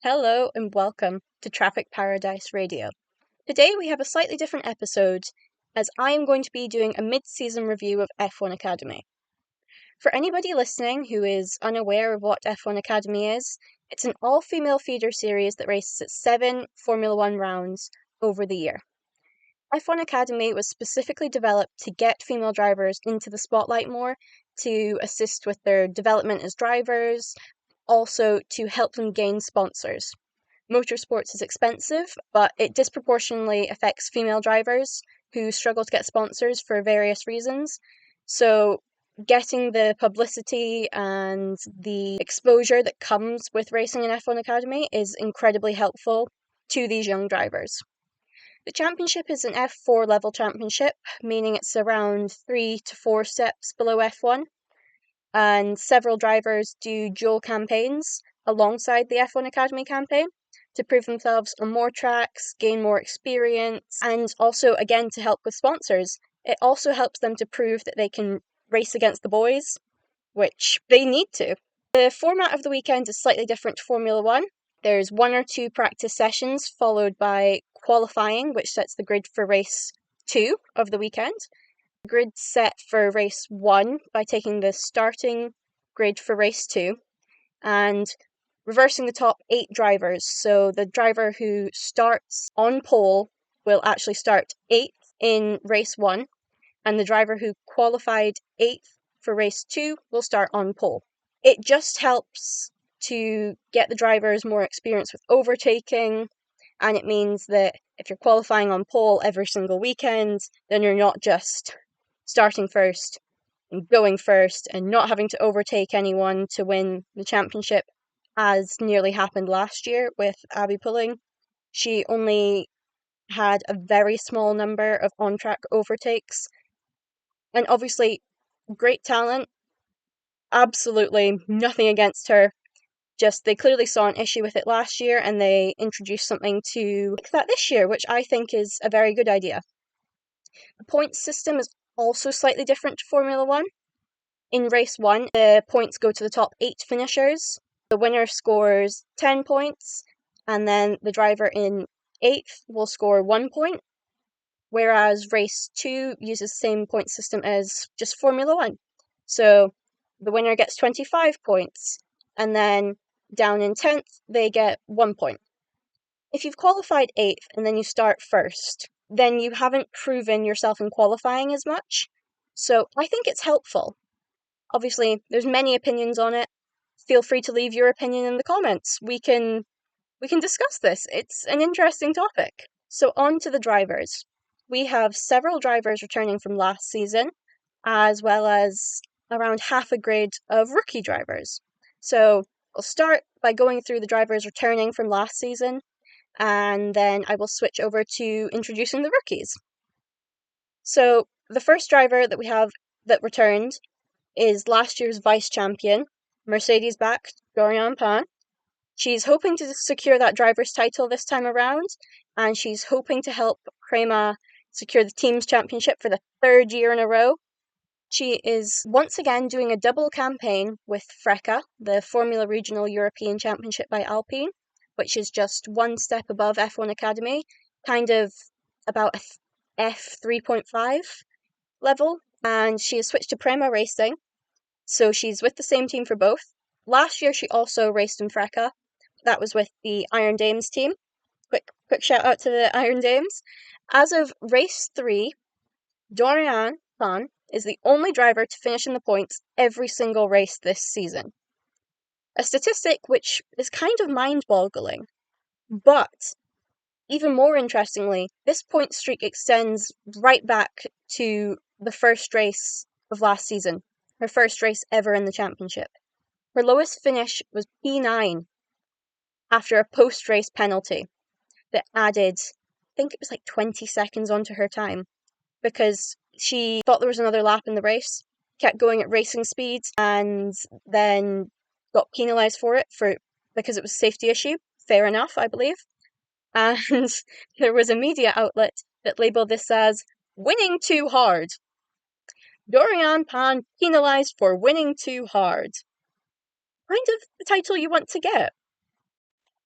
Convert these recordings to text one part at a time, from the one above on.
Hello and welcome to Traffic Paradise Radio. Today we have a slightly different episode as I am going to be doing a mid-season review of F1 Academy. For anybody listening who is unaware of what F1 Academy is, it's an all-female feeder series that races at 7 Formula One rounds over the year. F1 Academy was specifically developed to get female drivers into the spotlight more, to assist with their development as drivers, also to help them gain sponsors. Motorsports is expensive, but it disproportionately affects female drivers who struggle to get sponsors for various reasons. So, getting the publicity and the exposure that comes with racing in F1 Academy is incredibly helpful to these young drivers. The championship is an F4 level championship, meaning it's around 3 to 4 steps below F1, and several drivers do dual campaigns alongside the F1 Academy campaign to prove themselves on more tracks, gain more experience, and also, again, to help with sponsors. It also helps them to prove that they can race against the boys, which they need to. The format of the weekend is slightly different to Formula One. There's 1 or 2 practice sessions followed by qualifying, which sets the grid for race 2 of the weekend. The grid set for race 1 by taking the starting grid for race 2 and reversing the top 8 drivers. So the driver who starts on pole will actually start 8th in race 1, and the driver who qualified 8th for race 2 will start on pole. It just helps to get the drivers more experience with overtaking, and it means that if you're qualifying on pole every single weekend, then you're not just starting first and going first and not having to overtake anyone to win the championship, as nearly happened last year with Abby Pulling. She only had a very small number of on-track overtakes, and obviously great talent, absolutely nothing against her. Just they clearly saw an issue with it last year and they introduced something to fix that this year, which I think is a very good idea. The points system is also slightly different to Formula One. In race 1, the points go to the top 8 finishers. The winner scores 10 points, and then the driver in 8th will score 1 point, whereas race 2 uses the same point system as just Formula One. So the winner gets 25 points, and then down in 10th, they get 1 point. If you've qualified 8th and then you start first, then you haven't proven yourself in qualifying as much. So I think it's helpful. Obviously, there's many opinions on it. Feel free to leave your opinion in the comments. We can discuss this. It's an interesting topic. So on to the drivers. We have several drivers returning from last season, as well as around half a grid of rookie drivers. So I'll start by going through the drivers returning from last season, and then I will switch over to introducing the rookies. So the first driver that we have that returned is last year's vice champion, Mercedes-backed Dorian Pan. She's hoping to secure that driver's title this time around, and she's hoping to help Prema secure the team's championship for the 3rd year in a row. She is once again doing a double campaign with Freca, the Formula Regional European Championship by Alpine, which is just 1 step above F1 Academy, kind of about a F3.5 level, and she has switched to Prema Racing, so she's with the same team for both. Last year she also raced in Freca. That was with the Iron Dames team. Quick shout out to the Iron Dames. As of race 3, Dorian Pan is the only driver to finish in the points every single race this season. A statistic which is kind of mind-boggling. But, even more interestingly, this point streak extends right back to the first race of last season, her first race ever in the championship. Her lowest finish was P9 after a post-race penalty that added, I think it was like 20 seconds onto her time, because she thought there was another lap in the race, kept going at racing speeds, and then got penalised for it because it was a safety issue. Fair enough, I believe. And there was a media outlet that labelled this as winning too hard. Dorian Pan penalised for winning too hard. Kind of the title you want to get.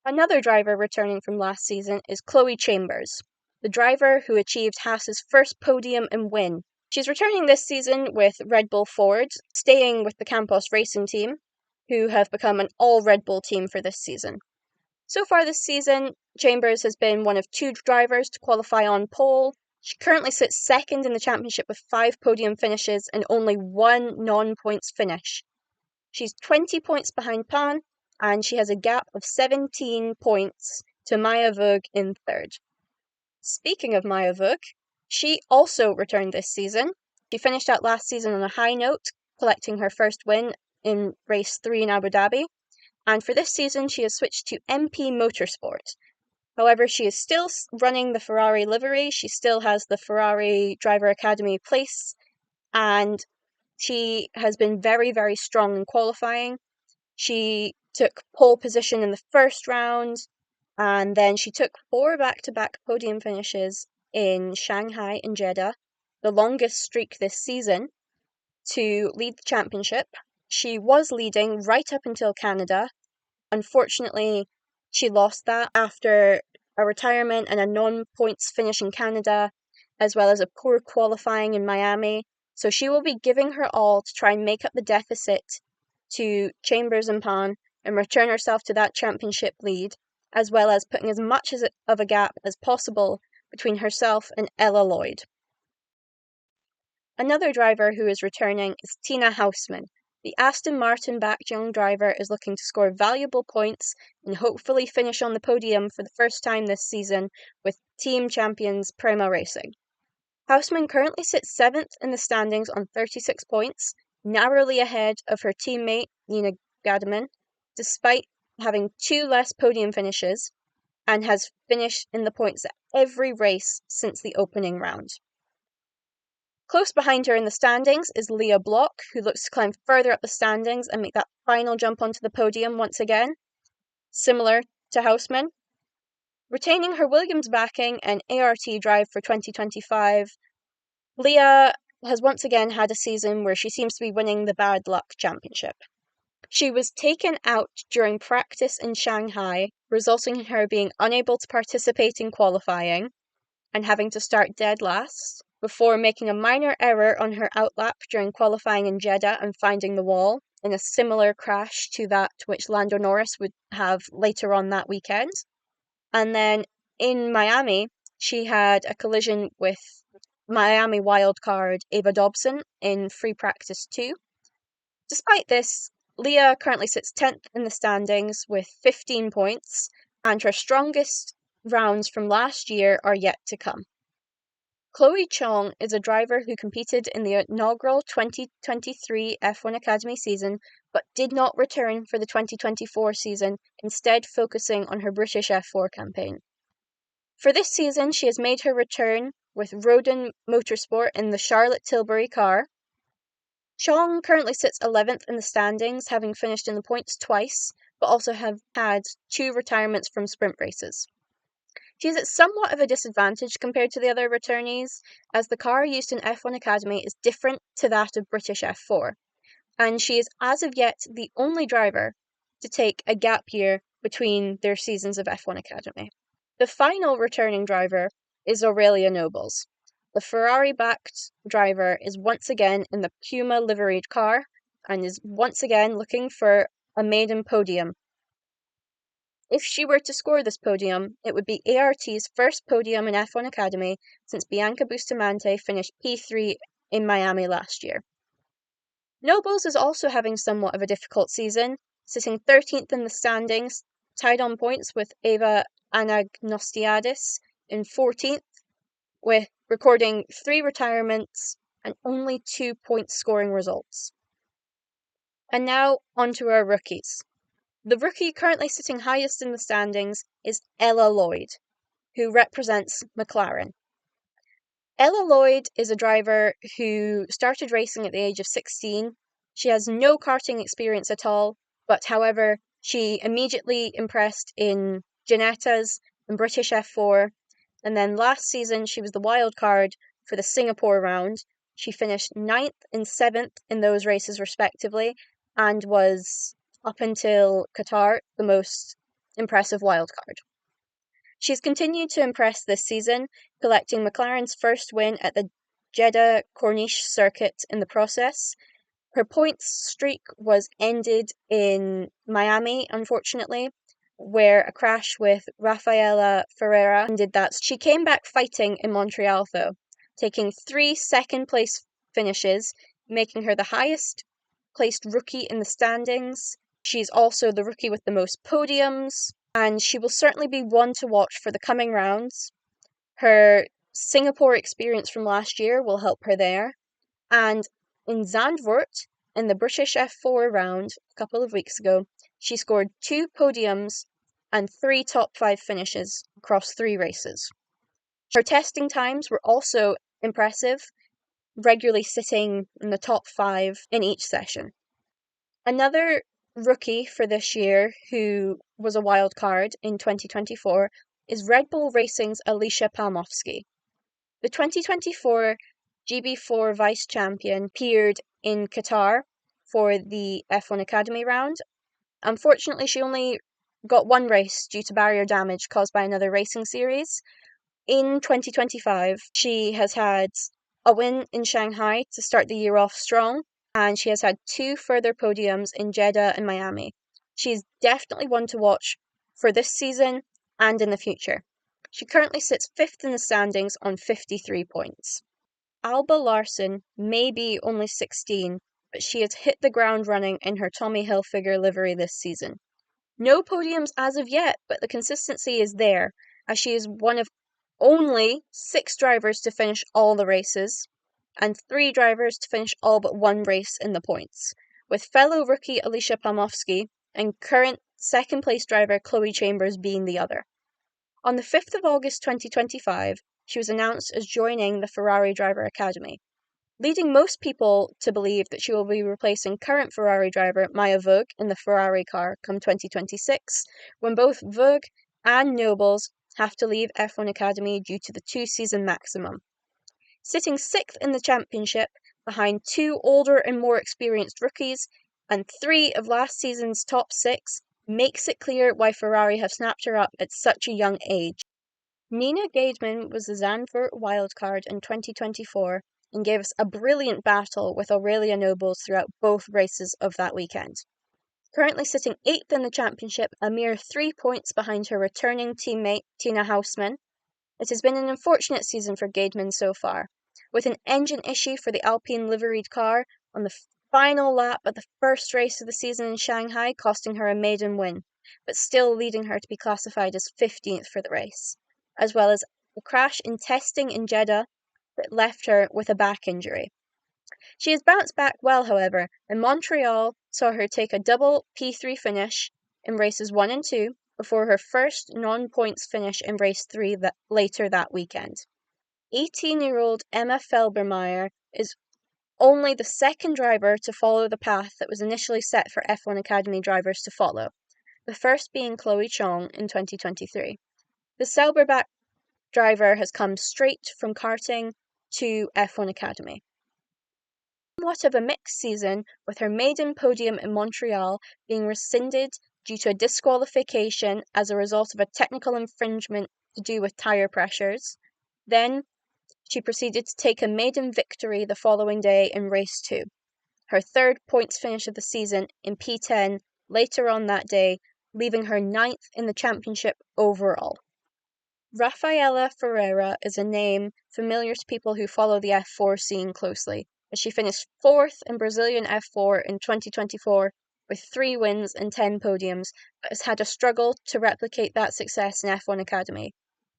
Another driver returning from last season is Chloe Chambers, the driver who achieved Haas's first podium and win. She's returning this season with Red Bull Ford, staying with the Campos Racing team, who have become an all Red Bull team for this season. So far this season, Chambers has been one of 2 drivers to qualify on pole. She currently sits second in the championship with 5 podium finishes and only 1 non-points finish. She's 20 points behind Pan, and she has a gap of 17 points to Maya Vug in third. Speaking of Maya Vug, she also returned this season. She finished out last season on a high note, collecting her first win in race 3 in Abu Dhabi, and for this season she has switched to MP Motorsport. However, she is still running the Ferrari livery, she still has the Ferrari Driver Academy place, and she has been very, very strong in qualifying. She took pole position in the first round, and then she took 4 back-to-back podium finishes in Shanghai and Jeddah, the longest streak this season, to lead the championship. She was leading right up until Canada. Unfortunately, she lost that after a retirement and a non-points finish in Canada, as well as a poor qualifying in Miami. So she will be giving her all to try and make up the deficit to Chambers and Pan and return herself to that championship lead, as well as putting as much of a gap as possible between herself and Ella Lloyd. Another driver who is returning is Tina Hausmann. The Aston Martin-backed young driver is looking to score valuable points and hopefully finish on the podium for the first time this season with team champions Prema Racing. Hausmann currently sits 7th in the standings on 36 points, narrowly ahead of her teammate Nina Gademan, despite having 2 less podium finishes, and has finished in the points at every race since the opening round. Close behind her in the standings is Leah Block, who looks to climb further up the standings and make that final jump onto the podium once again, similar to Hausmann. Retaining her Williams backing and ART drive for 2025, Leah has once again had a season where she seems to be winning the Bad Luck Championship. She was taken out during practice in Shanghai, resulting in her being unable to participate in qualifying and having to start dead last, before making a minor error on her outlap during qualifying in Jeddah and finding the wall in a similar crash to that which Lando Norris would have later on that weekend. And then in Miami, she had a collision with Miami wildcard Ava Dobson in free practice 2. Despite this, Leah currently sits 10th in the standings with 15 points, and her strongest rounds from last year are yet to come. Chloe Chong is a driver who competed in the inaugural 2023 F1 Academy season, but did not return for the 2024 season, instead focusing on her British F4 campaign. For this season, she has made her return with Rodin Motorsport in the Charlotte Tilbury car. Chong currently sits 11th in the standings, having finished in the points twice, but also have had 2 retirements from sprint races. She is at somewhat of a disadvantage compared to the other returnees, as the car used in F1 Academy is different to that of British F4, and she is as of yet the only driver to take a gap year between their seasons of F1 Academy. The final returning driver is Aurelia Nobles. The Ferrari-backed driver is once again in the Puma liveried car and is once again looking for a maiden podium. If she were to score this podium, it would be ART's first podium in F1 Academy since Bianca Bustamante finished P3 in Miami last year. Nobles is also having somewhat of a difficult season, sitting 13th in the standings, tied on points with Eva Anagnostiadis in 14th, with recording 3 retirements and only 2 point scoring results. And now onto our rookies. The rookie currently sitting highest in the standings is Ella Lloyd, who represents McLaren. Ella Lloyd is a driver who started racing at the age of 16. She has no karting experience at all, but however, she immediately impressed in Ginettas and British F4, and then last season she was the wild card for the Singapore round. She finished 9th and 7th in those races respectively, and was, up until Qatar, the most impressive wildcard. She's continued to impress this season, collecting McLaren's first win at the Jeddah Corniche circuit in the process. Her points streak was ended in Miami, unfortunately, where a crash with Rafaela Ferreira ended that. She came back fighting in Montreal, though, taking 3 second-place finishes, making her the highest-placed rookie in the standings. She's also the rookie with the most podiums, and she will certainly be one to watch for the coming rounds. Her Singapore experience from last year will help her there. And in Zandvoort, in the British F4 round a couple of weeks ago, she scored 2 podiums and 3 top 5 finishes across 3 races. Her testing times were also impressive, regularly sitting in the top 5 in each session. Another rookie for this year who was a wild card in 2024 is Red Bull Racing's Alicia Palmowski. The 2024 GB4 vice champion appeared in Qatar for the F1 Academy round. Unfortunately, she only got 1 race due to barrier damage caused by another racing series. In 2025, she has had a win in Shanghai to start the year off strong, and she has had 2 further podiums in Jeddah and Miami. She's definitely one to watch for this season and in the future. She currently sits 5th in the standings on 53 points. Alba Larson may be only 16, but she has hit the ground running in her Tommy Hilfiger livery this season. No podiums as of yet, but the consistency is there, as she is one of only 6 drivers to finish all the races, and 3 drivers to finish all but 1 race in the points, with fellow rookie Alicia Palmowski and current second-place driver Chloe Chambers being the other. On the 5th of August 2025, she was announced as joining the Ferrari Driver Academy, leading most people to believe that she will be replacing current Ferrari driver Maya Vogue in the Ferrari car come 2026, when both Vogue and Nobles have to leave F1 Academy due to the 2-season maximum. Sitting 6th in the championship, behind 2 older and more experienced rookies, and 3 of last season's top 6, makes it clear why Ferrari have snapped her up at such a young age. Nina Gademan was the Zandvoort wildcard in 2024 and gave us a brilliant battle with Aurelia Nobles throughout both races of that weekend. Currently sitting 8th in the championship, a mere 3 points behind her returning teammate Tina Hausmann. It has been an unfortunate season for Gademan so far, with an engine issue for the Alpine liveried car on the final lap of the first race of the season in Shanghai costing her a maiden win, but still leading her to be classified as 15th for the race, as well as a crash in testing in Jeddah that left her with a back injury. She has bounced back well, however, and Montreal saw her take a double P3 finish in races 1 and 2 before her first non-points finish in race 3 later that weekend. 18-year-old Emma Felbermeyer is only the second driver to follow the path that was initially set for F1 Academy drivers to follow, the first being Chloe Chong in 2023. The Sauberbach driver has come straight from karting to F1 Academy. Somewhat of a mixed season, with her maiden podium in Montreal being rescinded due to a disqualification as a result of a technical infringement to do with tyre pressures. Then she proceeded to take a maiden victory the following day in race 2, her 3rd points finish of the season in P10 later on that day, leaving her 9th in the championship overall. Rafaela Ferreira is a name familiar to people who follow the F4 scene closely, as she finished 4th in Brazilian F4 in 2024 with 3 wins and 10 podiums, but has had a struggle to replicate that success in F1 Academy,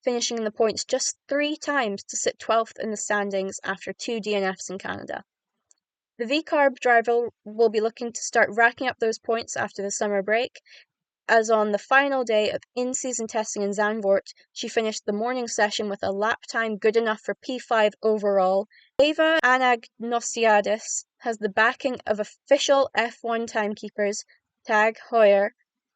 finishing in the points just 3 times to sit 12th in the standings after 2 DNFs in Canada. The V-Carb driver will be looking to start racking up those points after the summer break, as on the final day of in-season testing in Zandvoort, she finished the morning session with a lap time good enough for P5 overall. Eva Anagnosiadis has the backing of official F1 timekeepers Tag Heuer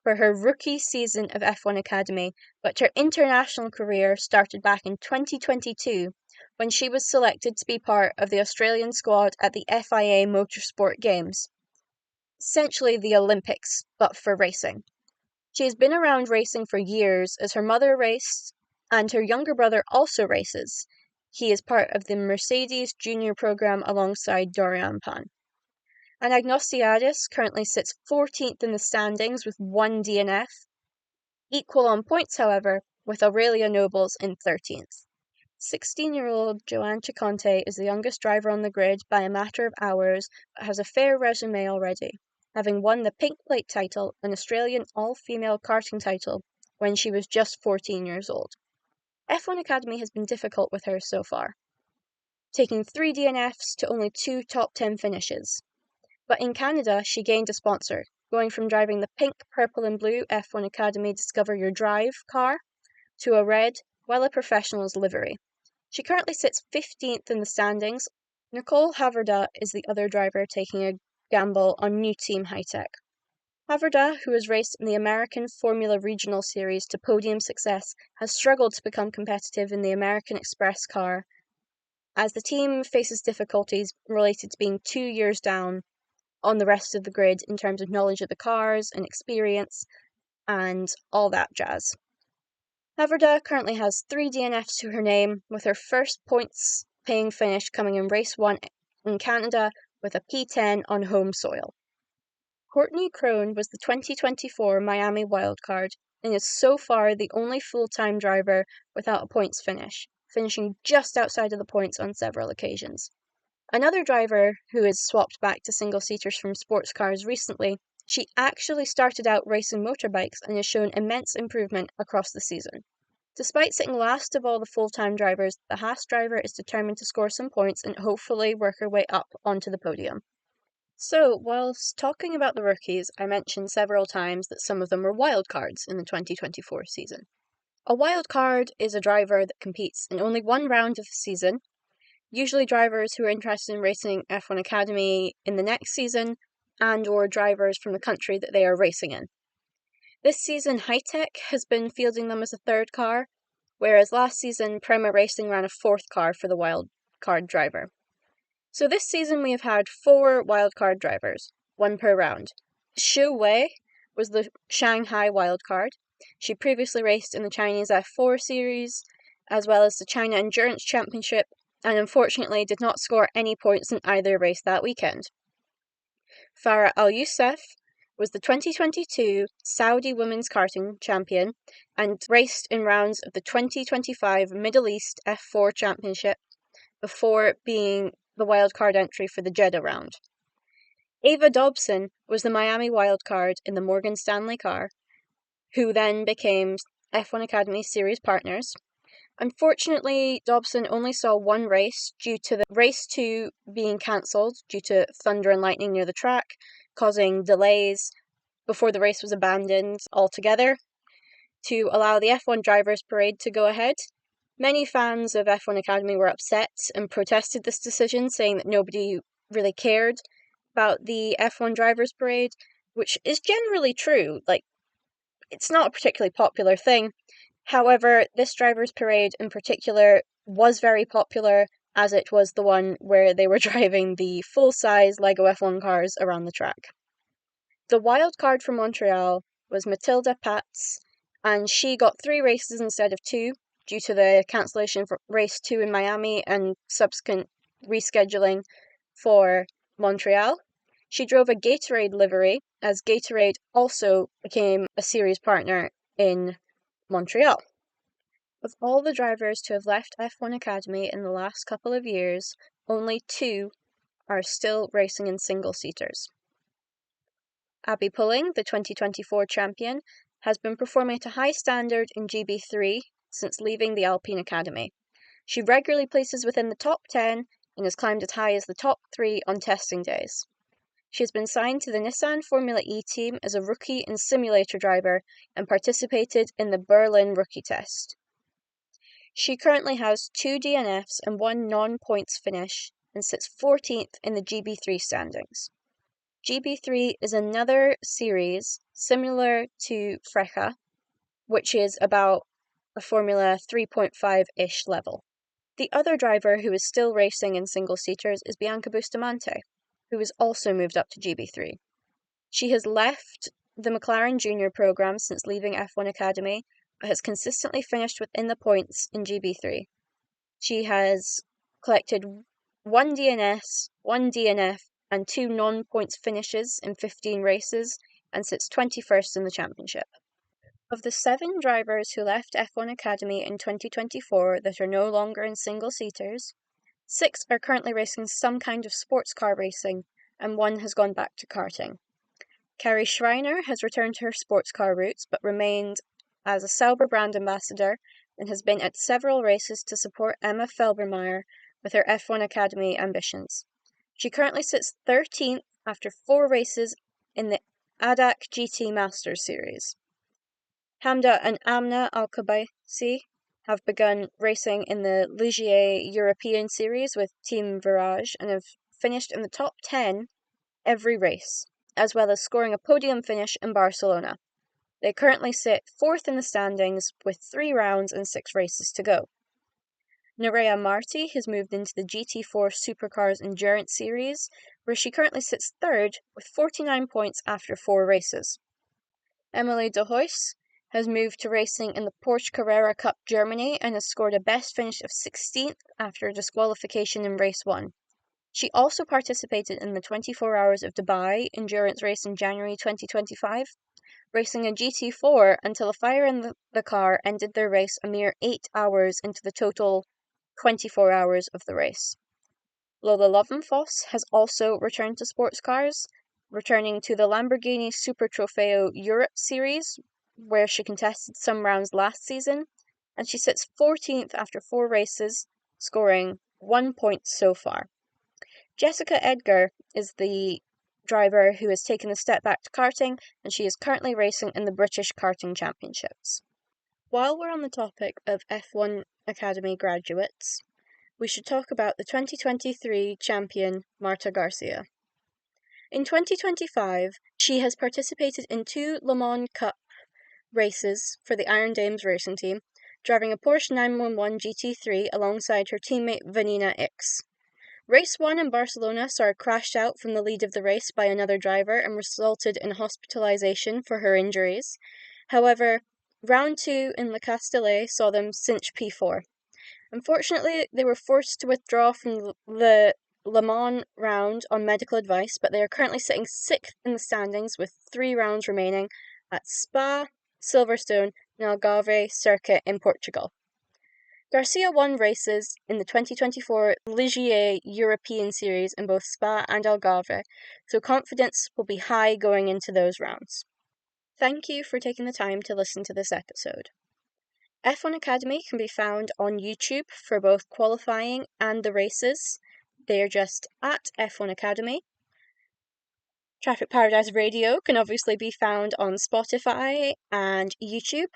for her rookie season of F1 Academy, but her international career started back in 2022 when she was selected to be part of the Australian squad at the FIA Motorsport Games, essentially the Olympics, but for racing. She has been around racing for years as her mother raced and her younger brother also races. He is part of the Mercedes Junior program alongside Dorian Pan. And Agnostouliadis currently sits 14th in the standings with 1 DNF, equal on points, however, with Aurelia Nobles in 13th. 16-year-old Joanne Ciconte is the youngest driver on the grid by a matter of hours, but has a fair resume already, having won the Pink Plate title, an Australian all-female karting title, when she was just 14 years old. F1 Academy has been difficult with her so far, taking 3 DNFs to only 2 top 10 finishes. But in Canada, she gained a sponsor, going from driving the pink, purple and blue F1 Academy Discover Your Drive car to a red Wella Professionals livery. She currently sits 15th in the standings. Nicole Haverda is the other driver taking a gamble on new team Hi-Tech. Haverda, who has raced in the American Formula Regional Series to podium success, has struggled to become competitive in the American Express car, as the team faces difficulties related to being 2 years down on the rest of the grid in terms of knowledge of the cars and experience and all that jazz. Haverda currently has 3 DNFs to her name, with her first points-paying finish coming in Race 1 in Canada with a P10 on home soil. Courtney Crone was the 2024 Miami wildcard and is so far the only full-time driver without a points finish, finishing just outside of the points on several occasions. Another driver who has swapped back to single-seaters from sports cars recently, she actually started out racing motorbikes and has shown immense improvement across the season. Despite sitting last of all the full-time drivers, the Haas driver is determined to score some points and hopefully work her way up onto the podium. So, whilst talking about the rookies, I mentioned several times that some of them were wildcards in the 2024 season. A wildcard is a driver that competes in only one round of the season, usually drivers who are interested in racing F1 Academy in the next season, and or drivers from the country that they are racing in. This season, Hi-Tech has been fielding them as a third car, whereas last season, Prema Racing ran a fourth car for the wildcard driver. So this season we have had 4 wildcard drivers, 1 per round. Xu Wei was the Shanghai wildcard. She previously raced in the Chinese F4 series, as well as the China Endurance Championship, and unfortunately did not score any points in either race that weekend. Farah Al-Youssef was the 2022 Saudi Women's Karting Champion and raced in rounds of the 2025 Middle East F4 Championship before being the wildcard entry for the Jeddah round. Ava Dobson was the Miami wildcard in the Morgan Stanley car, who then became F1 Academy Series partners. Unfortunately, Dobson only saw 1 race due to the race 2 being cancelled due to thunder and lightning near the track, causing delays before the race was abandoned altogether to allow the F1 Drivers' Parade to go ahead. Many fans of F1 Academy were upset and protested this decision, saying that nobody really cared about the F1 Drivers' Parade, which is generally true. It's not a particularly popular thing. However, this Drivers' Parade in particular was very popular, as it was the one where they were driving the full-size LEGO F1 cars around the track. The wild card for Montreal was Matilda Patz, and she got 3 races instead of 2 due to the cancellation for race 2 in Miami and subsequent rescheduling for Montreal. She drove a Gatorade livery, as Gatorade also became a series partner in Montreal. Of all the drivers to have left F1 Academy in the last couple of years, only 2 are still racing in single-seaters. Abby Pulling, the 2024 champion, has been performing at a high standard in GB3 since leaving the Alpine Academy. She regularly places within the top 10 and has climbed as high as the top 3 on testing days. She has been signed to the Nissan Formula E team as a rookie and simulator driver and participated in the Berlin rookie test. She currently has 2 DNFs and 1 non-points finish and sits 14th in the GB3 standings. GB3 is another series similar to Frecha, which is about a Formula 3.5-ish level. The other driver who is still racing in single-seaters is Bianca Bustamante, who has also moved up to GB3. She has left the McLaren Junior program since leaving F1 Academy, but has consistently finished within the points in GB3. She has collected 1 DNS, 1 DNF, and 2 non-points finishes in 15 races, and sits 21st in the championship. Of the 7 drivers who left F1 Academy in 2024 that are no longer in single-seaters, 6 are currently racing some kind of sports car racing, and 1 has gone back to karting. Carrie Schreiner has returned to her sports car roots, but remained as a Sauber brand ambassador and has been at several races to support Emma Felbermeyer with her F1 Academy ambitions. She currently sits 13th after 4 races in the ADAC GT Masters Series. Hamda and Amna Al-Kabaisi have begun racing in the Ligier European Series with Team Virage and have finished in the top 10 every race, as well as scoring a podium finish in Barcelona. They currently sit 4th in the standings with 3 rounds and 6 races to go. Nerea Marti has moved into the GT4 Supercars Endurance Series, where she currently sits 3rd with 49 points after 4 races. Emily de Hoyce has moved to racing in the Porsche Carrera Cup Germany and has scored a best finish of 16th after a disqualification in race 1. She also participated in the 24 Hours of Dubai endurance race in January 2025, racing a GT4 until a fire in the car ended their race a mere 8 hours into the total 24 hours of the race. Lola Lovenfoss has also returned to sports cars, returning to the Lamborghini Super Trofeo Europe Series, where she contested some rounds last season, and she sits 14th after 4 races, scoring 1 point so far. Jessica Edgar is the driver who has taken a step back to karting, and she is currently racing in the British Karting Championships. While we're on the topic of F1 Academy graduates, we should talk about the 2023 champion, Marta Garcia. In 2025, she has participated in 2 Le Mans Cup races for the Iron Dames racing team, driving a Porsche 911 GT3 alongside her teammate Vanina X. Race 1 in Barcelona saw her crashed out from the lead of the race by another driver and resulted in hospitalization for her injuries. However, round 2 in Le Castellet saw them cinch P4. Unfortunately, they were forced to withdraw from the Le Mans round on medical advice, but they are currently sitting 6th in the standings with 3 rounds remaining at Spa, Silverstone, and Algarve circuit in Portugal. Garcia won races in the 2024 Ligier European Series in both Spa and Algarve, so confidence will be high going into those rounds. Thank you for taking the time to listen to this episode. F1 Academy can be found on YouTube for both qualifying and the races. They are just at F1 Academy. Traffic Paradise Radio can obviously be found on Spotify and YouTube.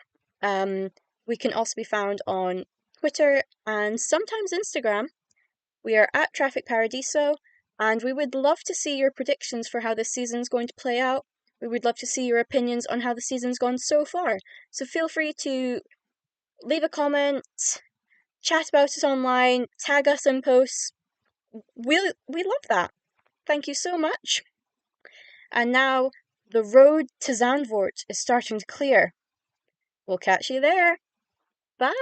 We can also be found on Twitter and sometimes Instagram. We are at Traffic Paradiso, and we would love to see your predictions for how this season's going to play out. We would love to see your opinions on how the season's gone so far. So feel free to leave a comment, chat about it online, tag us in posts. We love that. Thank you so much. And now the road to Zandvoort is starting to clear. We'll catch you there. Bye!